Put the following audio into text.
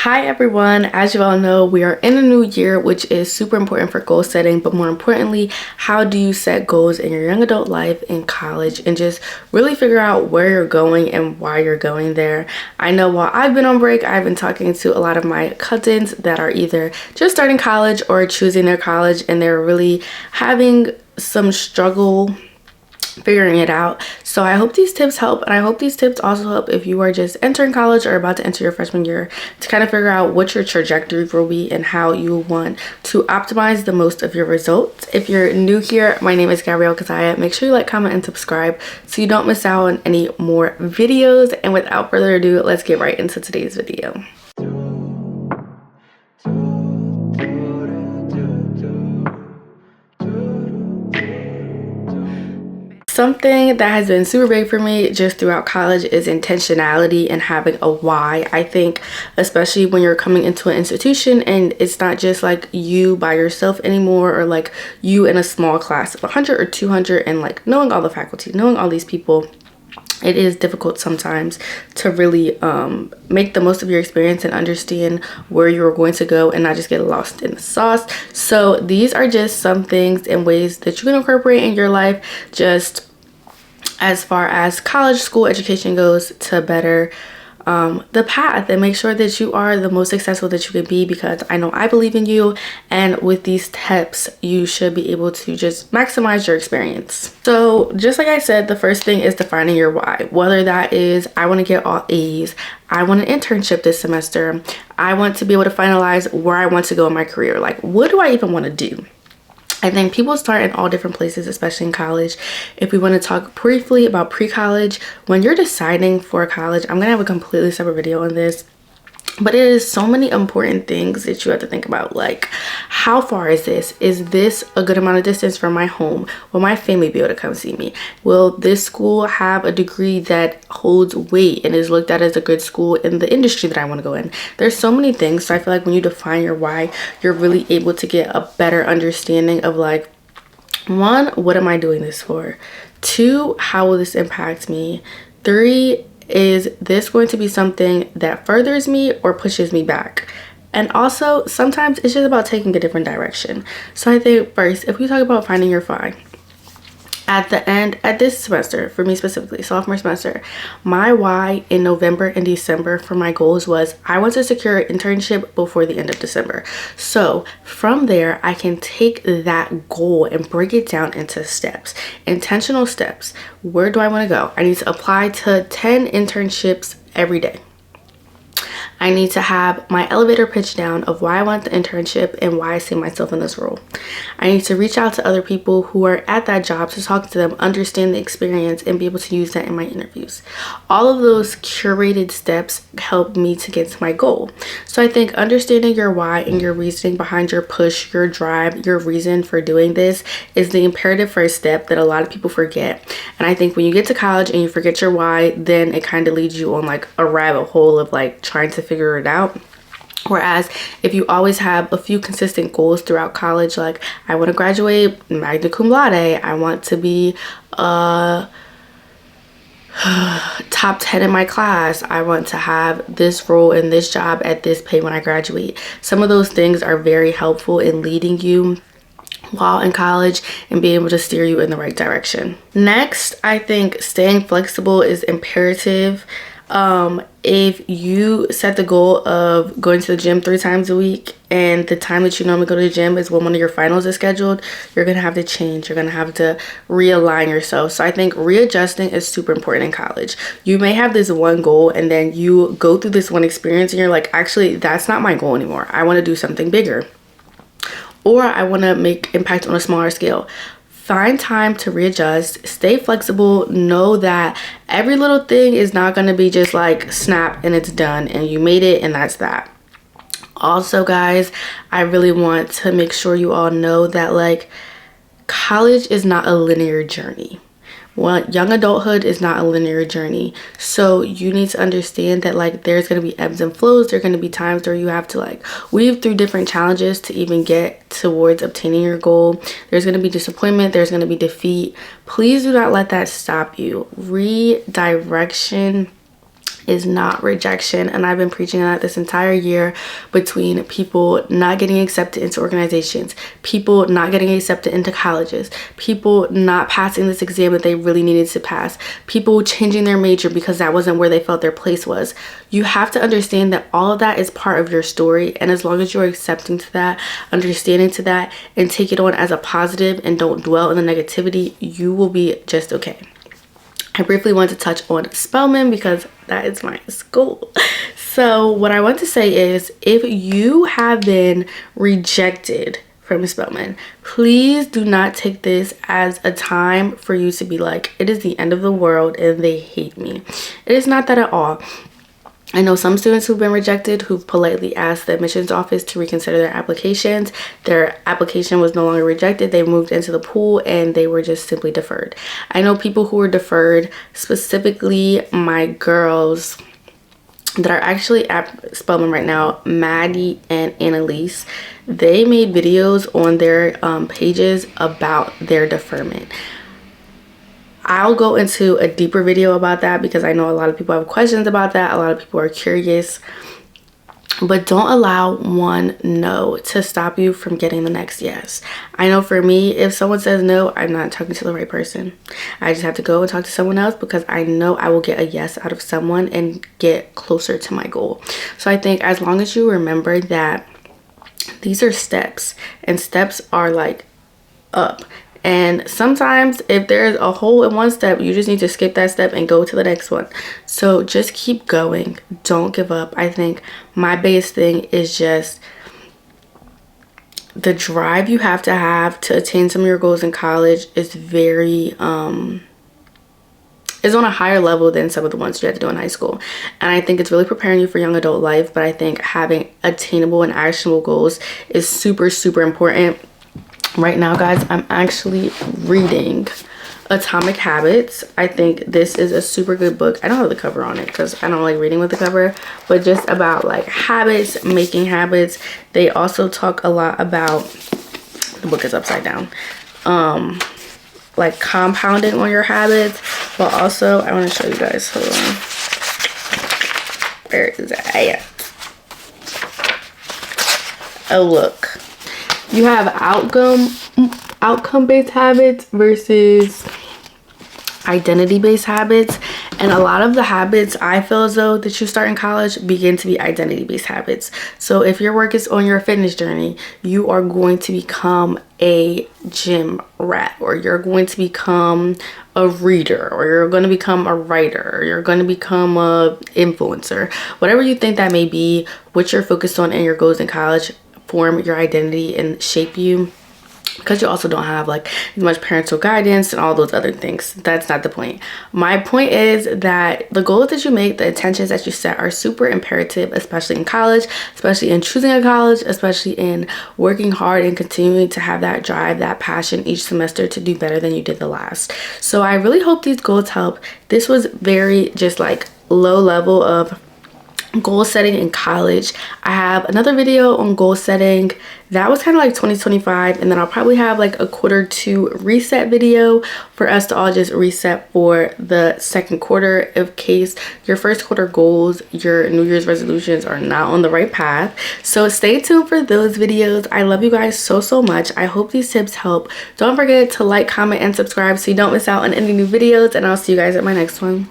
Hi everyone, as you all know, we are in a new year, which is super important for goal setting, but more importantly, how do you set goals in your young adult life in college and just really figure out where you're going and why you're going there. I know while I've been on break, I've been talking to a lot of my cousins that are either just starting college or choosing their college, and they're really having some struggle figuring it out. So I hope these tips help, and I hope these tips also help if you are just entering college or about to enter your freshman year to kind of figure out what your trajectory will be and how you want to optimize the most of your results. If you're new here, my name is Gabrielle Kazaya. Make sure you like, comment, and subscribe so you don't miss out on any more videos. And without further ado, let's get right into today's video. Something that has been super big for me just throughout college is intentionality and having a why. I think especially when you're coming into an institution and it's not just like you by yourself anymore, or like you in a small class of 100 or 200 and like knowing all the faculty, knowing all these people, it is difficult sometimes to really make the most of your experience and understand where you're going to go and not just get lost in the sauce. So these are just some things and ways that you can incorporate in your life just as far as college school education goes to better the path and make sure that you are the most successful that you can be, because I know I believe in you, and with these tips you should be able to just maximize your experience. So just like I said, the first thing is defining your why, whether that is I want to get all A's, I want an internship this semester, I want to be able to finalize where I want to go in my career. Like, what do I even want to do? I think people start in all different places, especially in college. If we want to talk briefly about pre-college, when you're deciding for college, I'm gonna have a completely separate video on this, but it is so many important things that you have to think about. Like, how far is this? Is this a good amount of distance from my home? Will my family be able to come see me? Will this school have a degree that holds weight and is looked at as a good school in the industry that I want to go in? There's so many things. So I feel like when you define your why, you're really able to get a better understanding of like, one, what am I doing this for? Two, how will this impact me? Three, is this going to be something that furthers me or pushes me back? And also, sometimes it's just about taking a different direction. So I think first, if we talk about finding your why, at the end, at this semester, for me specifically, sophomore semester, my why in November and December for my goals was I want to secure an internship before the end of December. So from there, I can take that goal and break it down into steps, intentional steps. Where do I want to go? I need to apply to 10 internships every day. I need to have my elevator pitch down of why I want the internship and why I see myself in this role. I need to reach out to other people who are at that job to talk to them, understand the experience, and be able to use that in my interviews. All of those curated steps help me to get to my goal. So I think understanding your why and your reasoning behind your push, your drive, your reason for doing this is the imperative first step that a lot of people forget. And I think when you get to college and you forget your why, then it kind of leads you on like a rabbit hole of like trying to figure it out. Whereas if you always have a few consistent goals throughout college, like I want to graduate magna cum laude, I want to be top 10 in my class, I want to have this role in this job at this pay when I graduate. Some of those things are very helpful in leading you while in college and be able to steer you in the right direction. Next, I think staying flexible is imperative. If you set the goal of going to the gym 3 times a week and the time that you normally go to the gym is when one of your finals is scheduled, you're gonna have to change. You're gonna have to realign yourself. So I think readjusting is super important in college. You may have this one goal and then you go through this one experience and you're like, actually, that's not my goal anymore. I want to do something bigger, or I want to make impact on a smaller scale. Find time to readjust, stay flexible, know that every little thing is not going to be just like snap and it's done and you made it and that's that. Also, guys, I really want to make sure you all know that like college is not a linear journey. Well, young adulthood is not a linear journey. So you need to understand that like there's going to be ebbs and flows. There are going to be times where you have to like weave through different challenges to even get towards obtaining your goal. There's going to be disappointment. There's going to be defeat. Please do not let that stop you. Redirection is not rejection. And I've been preaching that this entire year, between people not getting accepted into organizations, people not getting accepted into colleges, people not passing this exam that they really needed to pass, people changing their major because that wasn't where they felt their place was. You have to understand that all of that is part of your story, and as long as you're accepting to that, understanding to that, and take it on as a positive and don't dwell in the negativity, you will be just okay. I briefly want to touch on Spelman because that is my school. So what I want to say is, if you have been rejected from Spelman, please do not take this as a time for you to be like, it is the end of the world and they hate me. It is not that at all. I know some students who've been rejected who've politely asked the admissions office to reconsider their applications. Their application was no longer rejected. They moved into the pool and they were just simply deferred. I know people who were deferred, specifically my girls that are actually at Spelman right now, Maddie and Annalise. They made videos on their pages about their deferment. I'll go into a deeper video about that because I know a lot of people have questions about that. A lot of people are curious. But don't allow one no to stop you from getting the next yes. I know for me, if someone says no, I'm not talking to the right person. I just have to go and talk to someone else because I know I will get a yes out of someone and get closer to my goal. So I think as long as you remember that these are steps, and steps are like up. And sometimes if there's a hole in one step, you just need to skip that step and go to the next one. So just keep going. Don't give up. I think my biggest thing is just the drive you have to attain some of your goals in college is very, is on a higher level than some of the ones you had to do in high school. And I think it's really preparing you for young adult life. But I think having attainable and actionable goals is super, super important. Right now, guys, I'm actually reading Atomic Habits. I think this is a super good book. I don't have the cover on it because I don't like reading with the cover, but just about like habits, making habits. They also talk a lot about, the book is upside down, like compounding on your habits, but also I want to show you guys. Hold on. Where is it? Oh, look. You have outcome-based habits versus identity-based habits. And a lot of the habits I feel as though that you start in college begin to be identity-based habits. So if your work is on your fitness journey, you are going to become a gym rat, or you're going to become a reader, or you're going to become a writer, or you're going to become a influencer. Whatever you think that may be, what you're focused on in your goals in college form your identity and shape you, because you also don't have like as much parental guidance and all those other things. That's not the point. My point is that the goals that you make, the intentions that you set are super imperative, especially in college, especially in choosing a college, especially in working hard and continuing to have that drive, that passion each semester to do better than you did the last. So I really hope these goals help. This was very just like low level of goal setting in college. I have another video on goal setting that was kind of like 2025, and then I'll probably have like a Q2 reset video for us to all just reset for the second quarter in case your first quarter goals, your New Year's resolutions are not on the right path. So stay tuned for those videos. I love you guys so much. I hope these tips help. Don't forget to like, comment, and subscribe so you don't miss out on any new videos, and I'll see you guys at my next one.